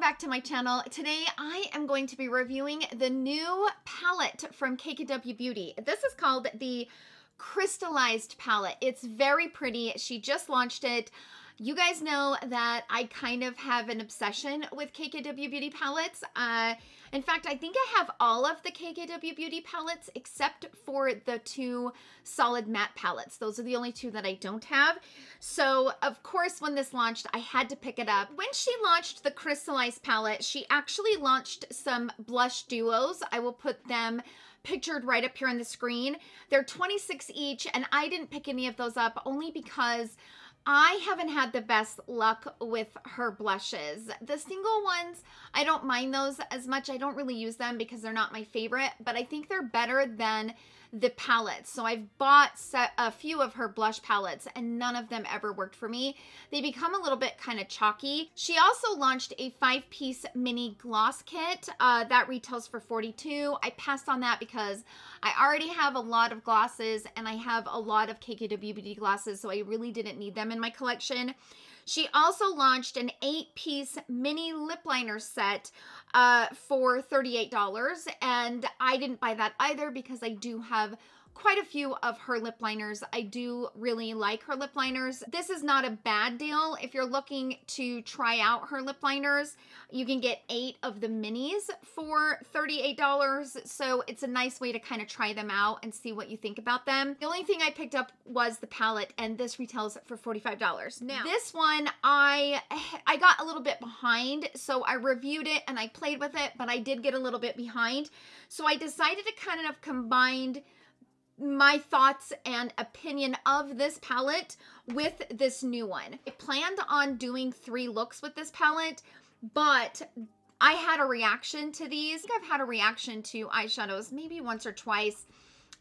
back to my channel. Today I am going to be reviewing the new palette from KKW Beauty. This is called the Crystallized Palette. It's very pretty. She just launched it. You guys know that I kind of have an obsession with KKW Beauty palettes. In fact, I think I have all of the KKW Beauty palettes except for the two solid matte palettes. Those are the only two that I don't have. So, of course, when this launched, I had to pick it up. When she launched the Crystallized palette, she actually launched some blush duos. I will put them pictured right up here on the screen. They're $26 each, and I didn't pick any of those up only because I haven't had the best luck with her blushes. The single ones, I don't mind those as much. I don't really use them because they're not my favorite, but I think they're better than the palettes. So I've bought a few of her blush palettes and none of them ever worked for me. They become a little bit kind of chalky. She also launched a 5-piece mini gloss kit that retails for $42. I passed on that because I already have a lot of glosses and I have a lot of KKW Beauty glosses, so I really didn't need them in my collection. She also launched an 8-piece mini lip liner set for $38, and I didn't buy that either because I do have quite a few of her lip liners. I do really like her lip liners. This is not a bad deal. If you're looking to try out her lip liners, you can get 8 of the minis for $38. So it's a nice way to kind of try them out and see what you think about them. The only thing I picked up was the palette, and this retails for $45. Now, this one, I got a little bit behind, so I reviewed it and I played with it, but I did get a little bit behind. So I decided to kind of combine my thoughts and opinion of this palette with this new one. I planned on doing 3 looks with this palette, but I had a reaction to these. I think I've had a reaction to eyeshadows maybe once or twice.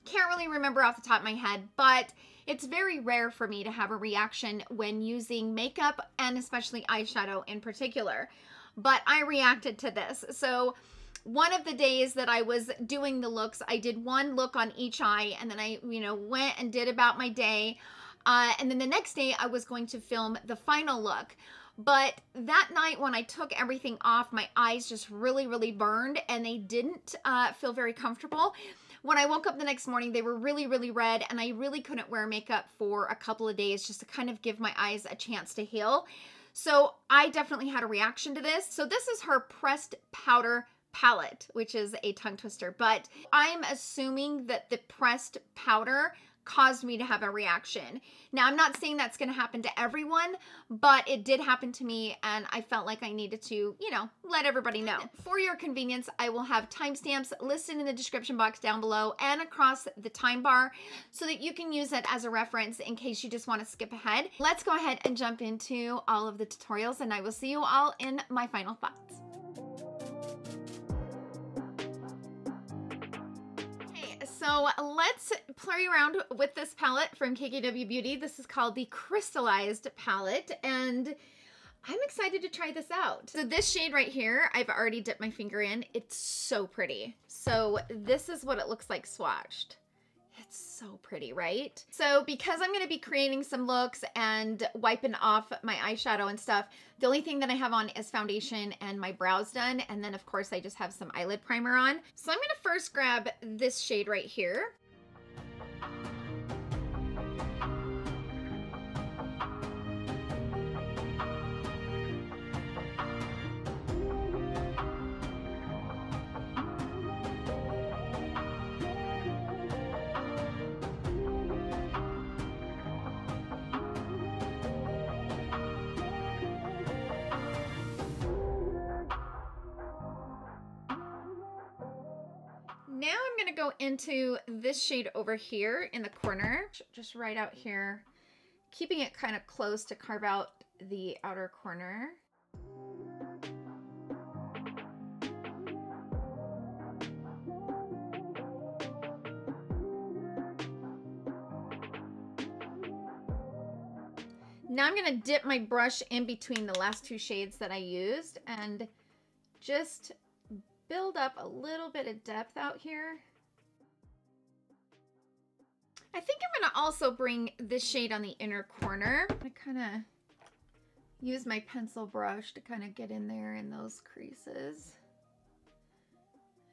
Can't really remember off the top of my head, but it's very rare for me to have a reaction when using makeup and especially eyeshadow in particular. But I reacted to this. So one of the days that I was doing the looks, I did one look on each eye, and then I, went and did about my day. And then the next day I was going to film the final look. But that night when I took everything off, my eyes just really, really burned and they didn't feel very comfortable. When I woke up the next morning, they were really, really red, and I really couldn't wear makeup for a couple of days just to kind of give my eyes a chance to heal. So I definitely had a reaction to this. So this is her pressed powder palette, which is a tongue twister, but I'm assuming that the pressed powder caused me to have a reaction. Now, I'm not saying that's going to happen to everyone, but it did happen to me, and I felt like I needed to, let everybody know. For your convenience, I will have timestamps listed in the description box down below and across the time bar so that you can use it as a reference in case you just want to skip ahead. Let's go ahead and jump into all of the tutorials, and I will see you all in my final thoughts. So let's play around with this palette from KKW Beauty. This is called the Crystallized Palette, and I'm excited to try this out. So this shade right here, I've already dipped my finger in. It's so pretty. So this is what it looks like swatched. It's so pretty, right? So because I'm going to be creating some looks and wiping off my eyeshadow and stuff, the only thing that I have on is foundation and my brows done. And then of course I just have some eyelid primer on. So I'm going to first grab this shade right here. Now I'm going to go into this shade over here in the corner, just right out here, keeping it kind of close to carve out the outer corner. Now I'm going to dip my brush in between the last 2 shades that I used and just build up a little bit of depth out here. I think I'm going to also bring this shade on the inner corner. I kind of use my pencil brush to kind of get in there in those creases.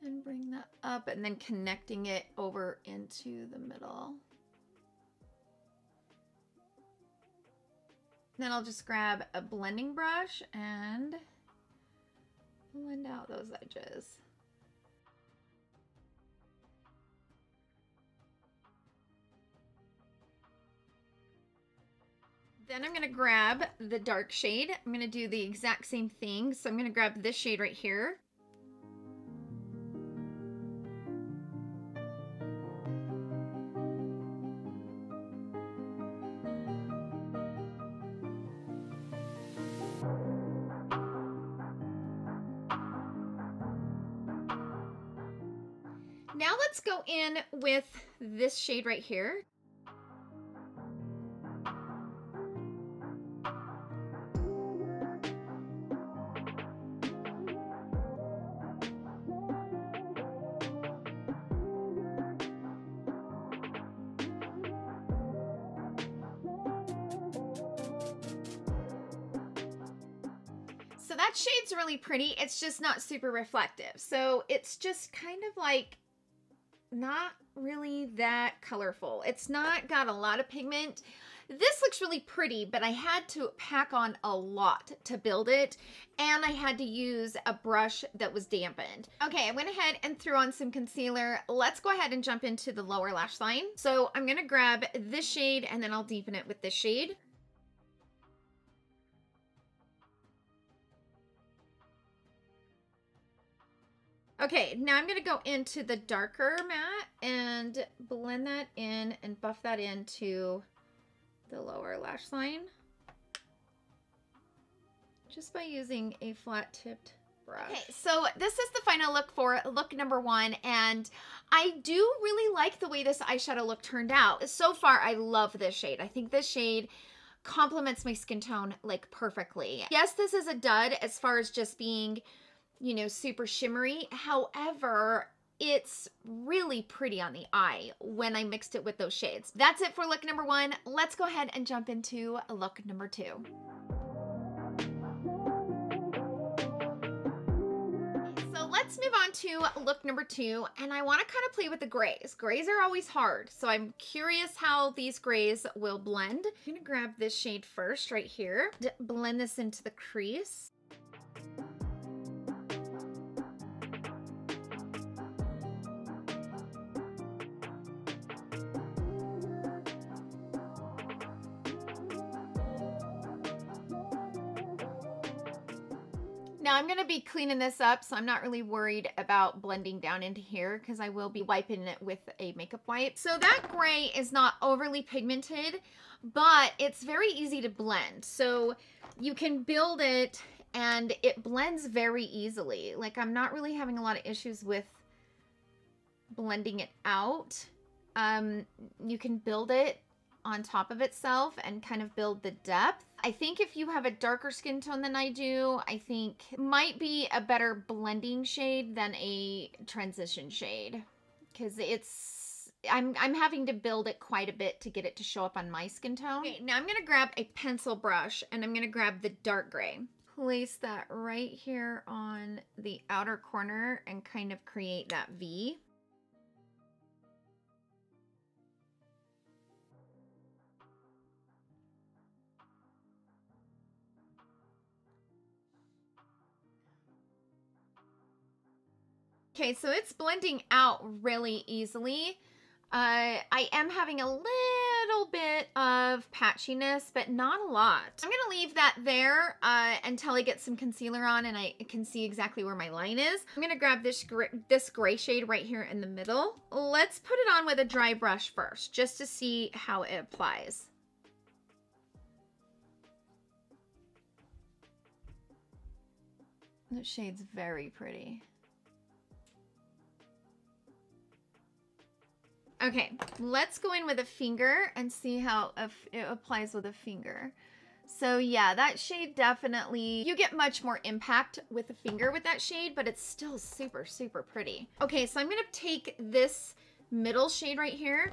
And bring that up and then connecting it over into the middle. Then I'll just grab a blending brush and blend out those edges. Then I'm going to grab the dark shade. I'm going to do the exact same thing. So I'm going to grab this shade right here. Now let's go in with this shade right here. So that shade's really pretty. It's just not super reflective. So it's just kind of like not really that colorful. It's not got a lot of pigment. This looks really pretty, but I had to pack on a lot to build it, and I had to use a brush that was dampened. Okay, I went ahead and threw on some concealer. Let's go ahead and jump into the lower lash line. So I'm gonna grab this shade and then I'll deepen it with this shade. Okay, now I'm going to go into the darker matte and blend that in and buff that into the lower lash line. Just by using a flat tipped brush. Okay, so this is the final look for look number 1, and I do really like the way this eyeshadow look turned out. So far, I love this shade. I think this shade complements my skin tone like perfectly. Yes, this is a dud as far as just being, you know, super shimmery. However, it's really pretty on the eye when I mixed it with those shades. That's it for look number 1. Let's go ahead and jump into look number 2. So let's move on to look number 2, and I want to kind of play with the grays. Grays are always hard, so I'm curious how these grays will blend. I'm gonna grab this shade first right here, blend this into the crease. Now I'm going to be cleaning this up, so I'm not really worried about blending down into here because I will be wiping it with a makeup wipe. So that gray is not overly pigmented, but it's very easy to blend. So you can build it and it blends very easily. Like, I'm not really having a lot of issues with blending it out. You can build it on top of itself and kind of build the depth. I think if you have a darker skin tone than I do, I think it might be a better blending shade than a transition shade, because I'm having to build it quite a bit to get it to show up on my skin tone. Okay, now I'm gonna grab a pencil brush and I'm gonna grab the dark gray. Place that right here on the outer corner and kind of create that V. Okay, so it's blending out really easily. I am having a little bit of patchiness, but not a lot. I'm gonna leave that there until I get some concealer on and I can see exactly where my line is. I'm gonna grab this gray shade right here in the middle. Let's put it on with a dry brush first, just to see how it applies. That shade's very pretty. Okay, let's go in with a finger and see how it applies with a finger. So yeah, that shade definitely, you get much more impact with a finger with that shade, but it's still super, super pretty. Okay, so I'm gonna take this middle shade right here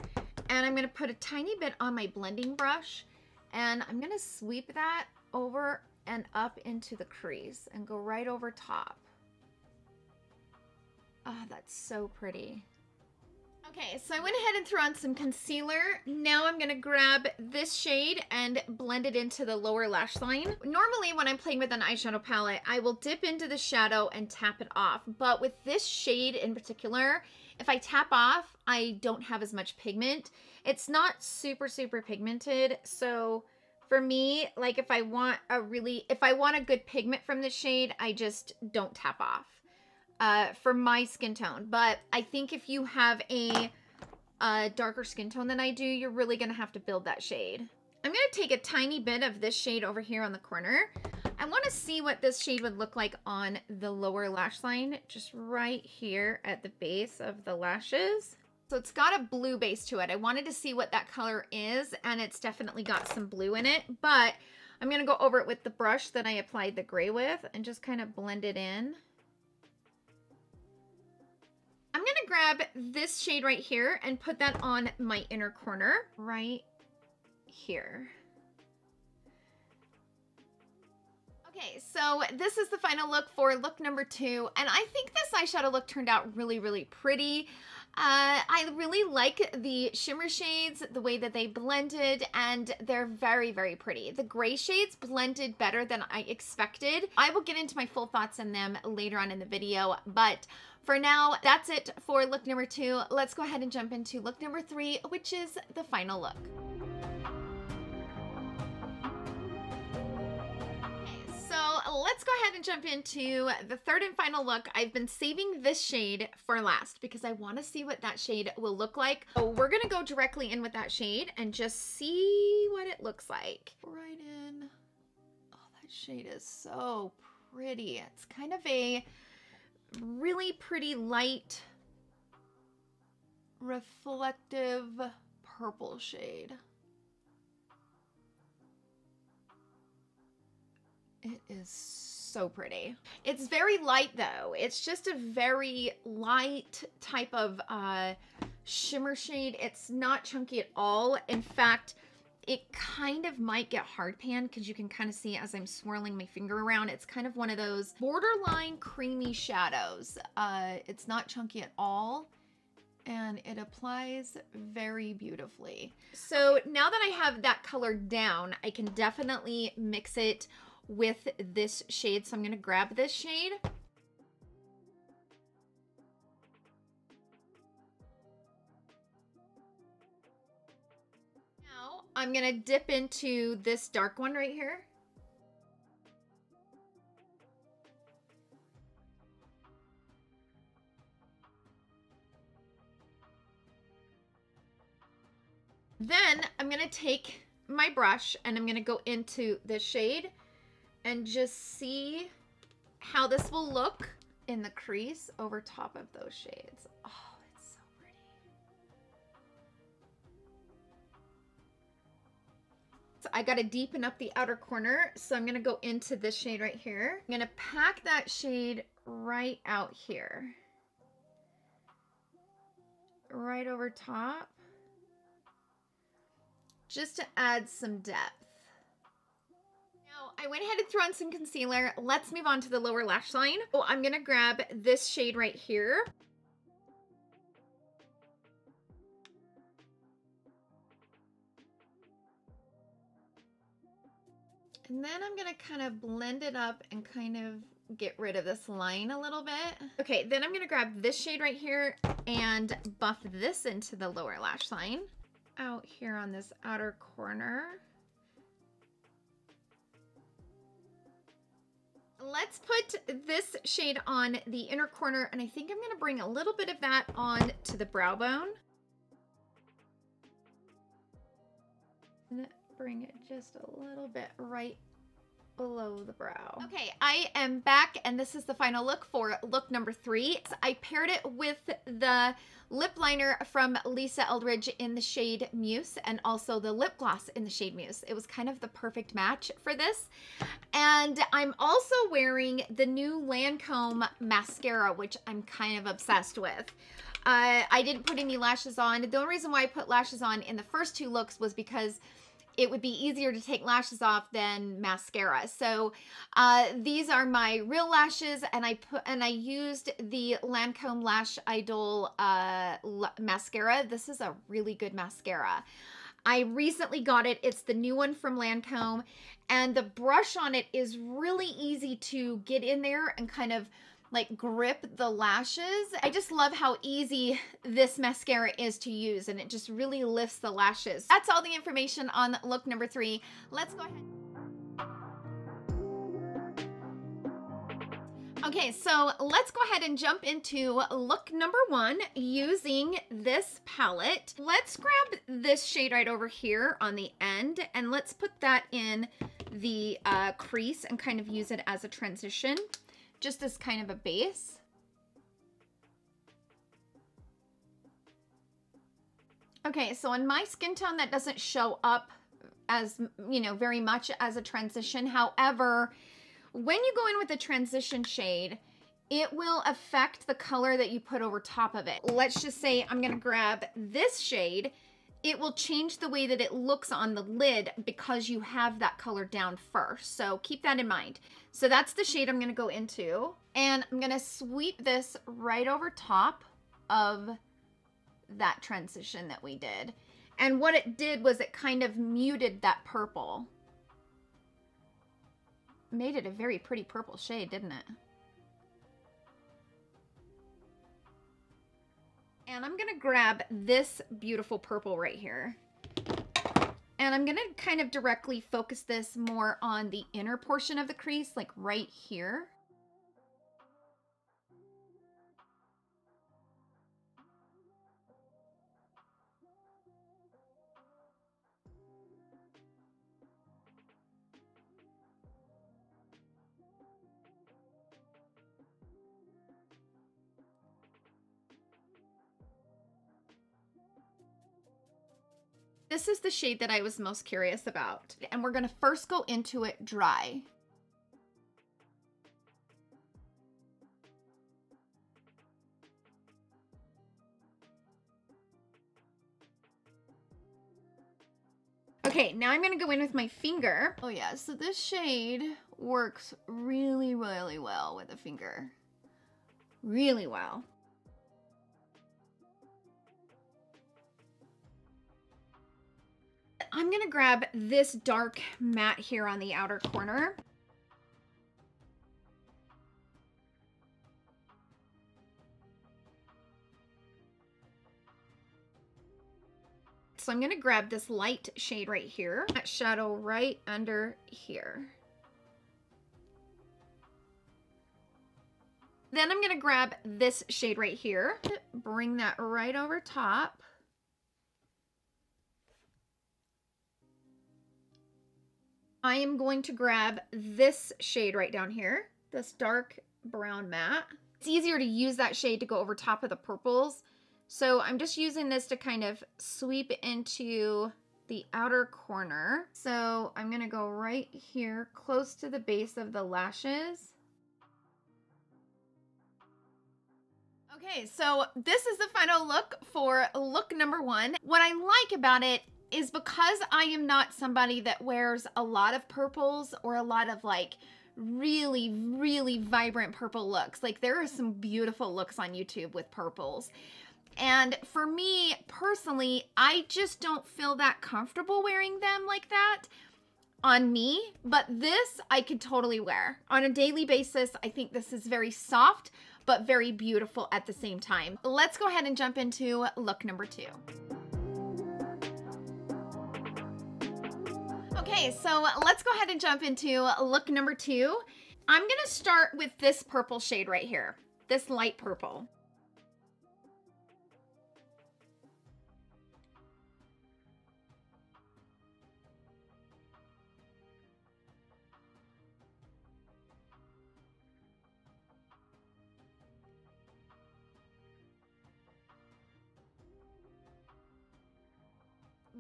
and I'm gonna put a tiny bit on my blending brush and I'm gonna sweep that over and up into the crease and go right over top. Oh, that's so pretty. Okay, so I went ahead and threw on some concealer. Now I'm gonna grab this shade and blend it into the lower lash line. Normally when I'm playing with an eyeshadow palette, I will dip into the shadow and tap it off. But with this shade in particular, if I tap off, I don't have as much pigment. It's not super, super pigmented. So for me, like if I want a good pigment from this shade, I just don't tap off. For my skin tone. But I think if you have a darker skin tone than I do, you're really going to have to build that shade. I'm going to take a tiny bit of this shade over here on the corner. I want to see what this shade would look like on the lower lash line, just right here at the base of the lashes. So it's got a blue base to it. I wanted to see what that color is, and it's definitely got some blue in it, but I'm going to go over it with the brush that I applied the gray with and just kind of blend it in. I'm going to grab this shade right here and put that on my inner corner right here. Okay, so this is the final look for look number 2, and I think this eyeshadow look turned out really, really pretty. I really like the shimmer shades, the way that they blended, and they're very, very pretty. The gray shades blended better than I expected. I will get into my full thoughts on them later on in the video, but for now, that's it for look number 2. Let's go ahead and jump into look number 3, which is the final look. So let's go ahead and jump into the third and final look. I've been saving this shade for last because I want to see what that shade will look like. So we're going to go directly in with that shade and just see what it looks like. Right in. Oh, that shade is so pretty. It's kind of a really pretty light, reflective purple shade. It is so pretty. It's very light though. It's just a very light type of shimmer shade. It's not chunky at all. In fact, it kind of might get hard pan because you can kind of see as I'm swirling my finger around. It's kind of one of those borderline creamy shadows. It's not chunky at all, and it applies very beautifully. So now that I have that color down, I can definitely mix it with this shade. So I'm going to grab this shade. Now I'm going to dip into this dark one right here. Then I'm going to take my brush and I'm going to go into this shade and just see how this will look in the crease over top of those shades. Oh, it's so pretty. So I got to deepen up the outer corner. So I'm going to go into this shade right here. I'm going to pack that shade right out here. Right over top. Just to add some depth. I went ahead and threw on some concealer. Let's move on to the lower lash line. Oh, I'm going to grab this shade right here. And then I'm going to kind of blend it up and kind of get rid of this line a little bit. Okay, then I'm going to grab this shade right here and buff this into the lower lash line out here on this outer corner. Let's put this shade on the inner corner, and I think I'm going to bring a little bit of that on to the brow bone. And bring it just a little bit right below the brow. Okay, I am back, and this is the final look for look number 3. I paired it with the lip liner from Lisa Eldridge in the shade Muse, and also the lip gloss in the shade Muse. It was kind of the perfect match for this. And I'm also wearing the new Lancome mascara, which I'm kind of obsessed with. I didn't put any lashes on. The only reason why I put lashes on in the first 2 looks was because it would be easier to take lashes off than mascara. So these are my real lashes, and I used the Lancome Lash Idol mascara. This is a really good mascara. I recently got it. It's the new one from Lancome, and the brush on it is really easy to get in there and kind of like grip the lashes. I just love how easy this mascara is to use, and it just really lifts the lashes. That's all the information on look number 3. Let's go ahead. Okay, so let's go ahead and jump into look number 1 using this palette. Let's grab this shade right over here on the end, and let's put that in the crease and kind of use it as a transition, just as kind of a base. Okay, so in my skin tone, that doesn't show up as, you know, very much as a transition. However, when you go in with a transition shade, it will affect the color that you put over top of it. Let's just say I'm gonna grab this shade. It will change the way that it looks on the lid because you have that color down first. So keep that in mind. So that's the shade I'm gonna go into, and I'm gonna sweep this right over top of that transition that we did. And what it did was it kind of muted that purple. Made it a very pretty purple shade, didn't it? And I'm gonna grab this beautiful purple right here. And I'm gonna kind of directly focus this more on the inner portion of the crease, like right here. This is the shade that I was most curious about. And we're gonna first go into it dry. Okay, now I'm gonna go in with my finger. Oh yeah, so this shade works really, really well with a finger. Really well. I'm gonna grab this dark matte here on the outer corner. So I'm gonna grab this light shade right here, that shadow right under here. Then I'm gonna grab this shade right here, bring that right over top. I am going to grab this shade right down here, this dark brown matte. It's easier to use that shade to go over top of the purples. So I'm just using this to kind of sweep into the outer corner. So I'm gonna go right here, close to the base of the lashes. Okay, so this is the final look for look number 1. What I like about it is because I am not somebody that wears a lot of purples or a lot of like really, really vibrant purple looks. Like there are some beautiful looks on YouTube with purples. And for me personally, I just don't feel that comfortable wearing them like that on me, but this I could totally wear on a daily basis. I think this is very soft, but very beautiful at the same time. Let's go ahead and jump into look number 2. Okay, so let's go ahead and jump into look number 2. I'm gonna start with this purple shade right here, this light purple.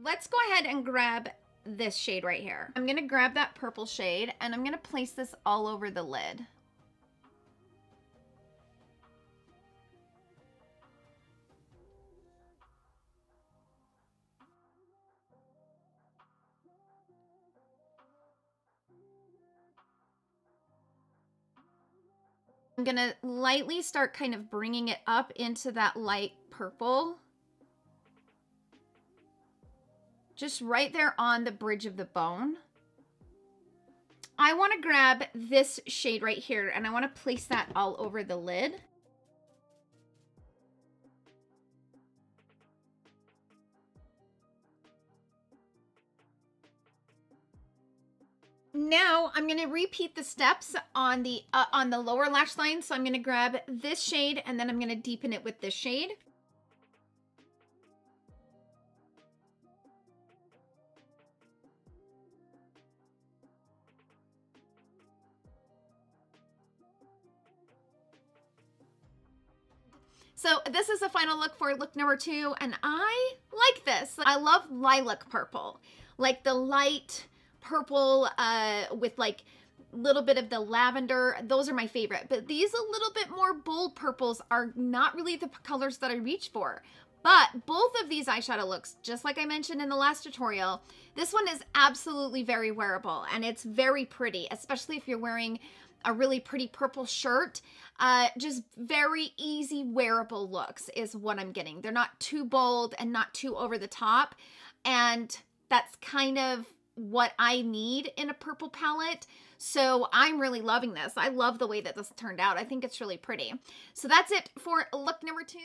Let's go ahead and grab this shade right here. I'm gonna grab that purple shade and I'm gonna place this all over the lid. I'm gonna lightly start kind of bringing it up into that light purple. Just right there on the bridge of the bone. I want to grab this shade right here, and I want to place that all over the lid. Now I'm going to repeat the steps on the lower lash line. So I'm going to grab this shade, and then I'm going to deepen it with this shade. So this is the final look for look number 2, and I like this. I love lilac purple, like the light purple with like a little bit of the lavender. Those are my favorite, but these a little bit more bold purples are not really the colors that I reach for. But both of these eyeshadow looks, just like I mentioned in the last tutorial, this one is absolutely very wearable, and it's very pretty, especially if you're wearing a really pretty purple shirt. Just very easy wearable looks is what I'm getting. They're not too bold and not too over the top, and that's kind of what I need in a purple palette. So I'm really loving this. I love the way that this turned out. I think it's really pretty. So that's it for look number 2.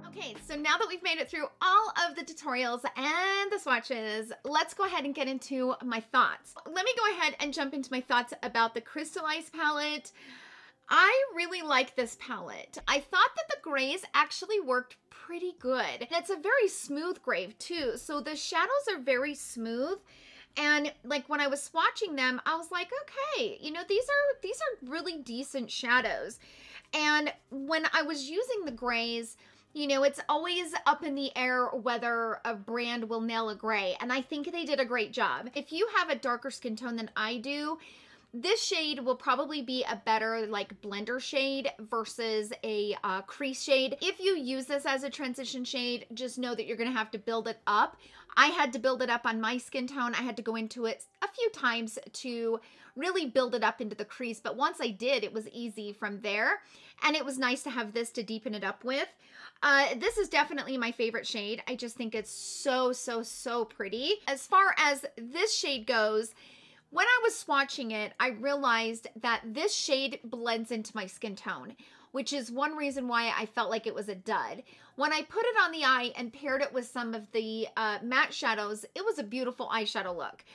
Okay, so now that we've made it through all of the tutorials and the swatches, let's go ahead and get into my thoughts. Let me go ahead and jump into my thoughts about the Crystallized palette. I really like this palette. I thought that the grays actually worked pretty good. And it's a very smooth gray too, so the shadows are very smooth. And like when I was swatching them, I was like, okay, you know, these are really decent shadows. And when I was using the grays, you know, it's always up in the air whether a brand will nail a gray, and I think they did a great job. If you have a darker skin tone than I do, this shade will probably be a better like blender shade versus a crease shade. If you use this as a transition shade, just know that you're gonna have to build it up. I had to build it up on my skin tone. I had to go into it a few times to really build it up into the crease, but once I did, it was easy from there, and it was nice to have this to deepen it up with. This is definitely my favorite shade. I just think it's so, so, so pretty. As far as this shade goes, when I was swatching it, I realized that this shade blends into my skin tone, which is one reason why I felt like it was a dud. When I put it on the eye and paired it with some of the matte shadows, it was a beautiful eyeshadow look,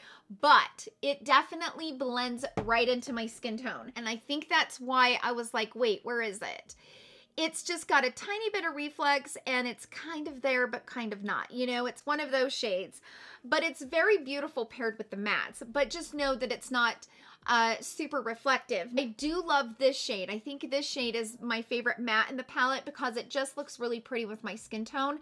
but it definitely blends right into my skin tone. And I think that's why I was like, wait, where is it? It's just got a tiny bit of reflex, and it's kind of there, but kind of not. You know, it's one of those shades, but it's very beautiful paired with the mattes. But just know that it's not super reflective. I do love this shade. I think this shade is my favorite matte in the palette because it just looks really pretty with my skin tone.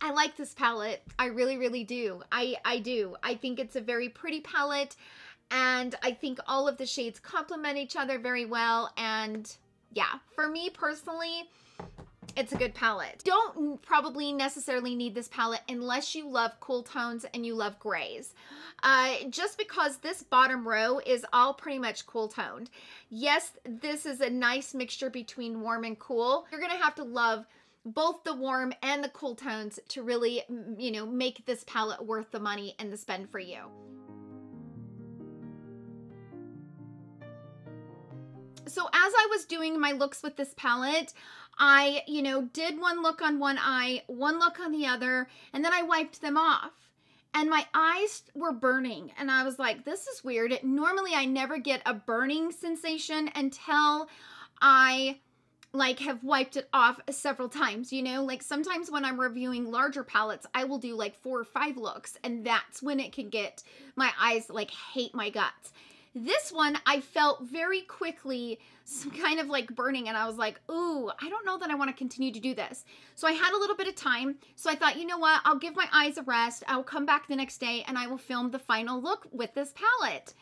I like this palette. I really, really do. I do. I think it's a very pretty palette, and I think all of the shades complement each other very well, and yeah, for me personally, it's a good palette. Don't probably necessarily need this palette unless you love cool tones and you love grays. Just because this bottom row is all pretty much cool toned. Yes, this is a nice mixture between warm and cool. You're gonna have to love both the warm and the cool tones to really, you know, make this palette worth the money and the spend for you. So as I was doing my looks with this palette, I, you know, did one look on one eye, one look on the other, and then I wiped them off. And my eyes were burning, and I was like, this is weird. Normally I never get a burning sensation until I like have wiped it off several times, you know, like sometimes when I'm reviewing larger palettes, I will do like 4 or 5 looks, and that's when it can get my eyes like hate my guts. This one, I felt very quickly some kind of like burning, and I was like, ooh, I don't know that I want to continue to do this. So I had a little bit of time. So I thought, you know what? I'll give my eyes a rest. I'll come back the next day and I will film the final look with this palette.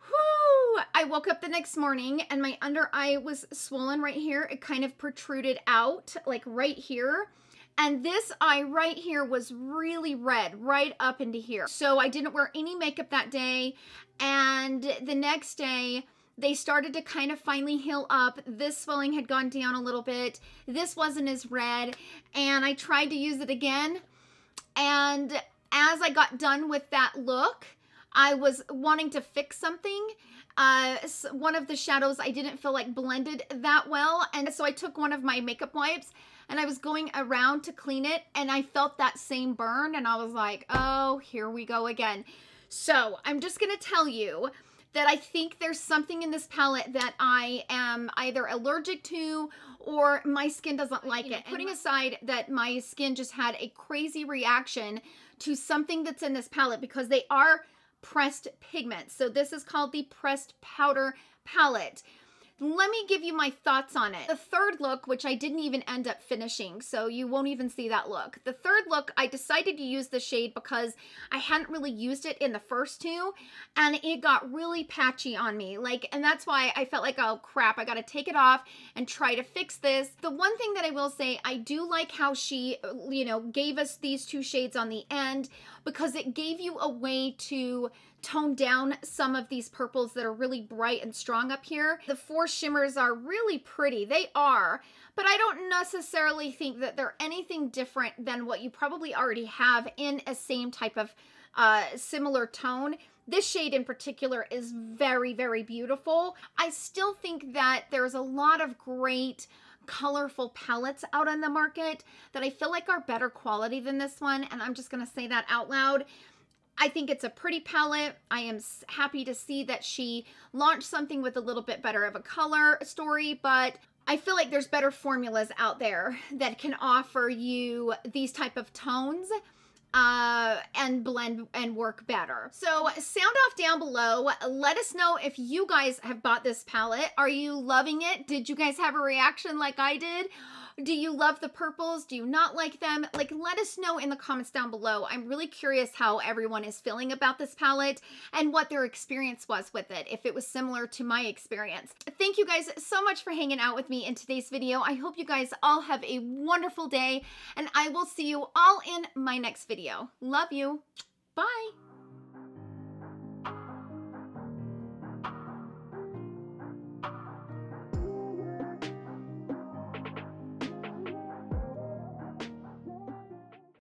Whew. I woke up the next morning and my under eye was swollen right here. It kind of protruded out like right here. And this eye right here was really red right up into here. So I didn't wear any makeup that day. And the next day, they started to kind of finally heal up. This swelling had gone down a little bit. This wasn't as red. And I tried to use it again. And as I got done with that look, I was wanting to fix something. One of the shadows I didn't feel like blended that well. And so I took one of my makeup wipes and I was going around to clean it, and I felt that same burn, and I was like, oh, here we go again. So I'm just going to tell you that I think there's something in this palette that I am either allergic to or my skin doesn't like it. Putting aside that my skin just had a crazy reaction to something that's in this palette, because they are pressed pigments. So this is called the Pressed Powder Palette. Let me give you my thoughts on it. The third look, which I didn't even end up finishing, so you won't even see that look. The third look, I decided to use the shade because I hadn't really used it in the first two, and it got really patchy on me. And that's why I felt like, oh crap, I gotta take it off and try to fix this. The one thing that I will say, I do like how she, you know, gave us these 2 shades on the end, because it gave you a way to tone down some of these purples that are really bright and strong up here. The 4 shimmers are really pretty. They are, but I don't necessarily think that they're anything different than what you probably already have in a same type of similar tone. This shade in particular is very, very beautiful. I still think that there's a lot of great colorful palettes out on the market that I feel like are better quality than this one, and I'm just gonna say that out loud. I think it's a pretty palette. I am happy to see that she launched something with a little bit better of a color story, but I feel like there's better formulas out there that can offer you these type of tones and blend and work better. So sound off down below. Let us know if you guys have bought this palette. Are you loving it? Did you guys have a reaction like I did? Do you love the purples? Do you not like them? Let us know in the comments down below. I'm really curious how everyone is feeling about this palette and what their experience was with it, if it was similar to my experience. Thank you guys so much for hanging out with me in today's video. I hope you guys all have a wonderful day, and I will see you all in my next video. Love you. Bye.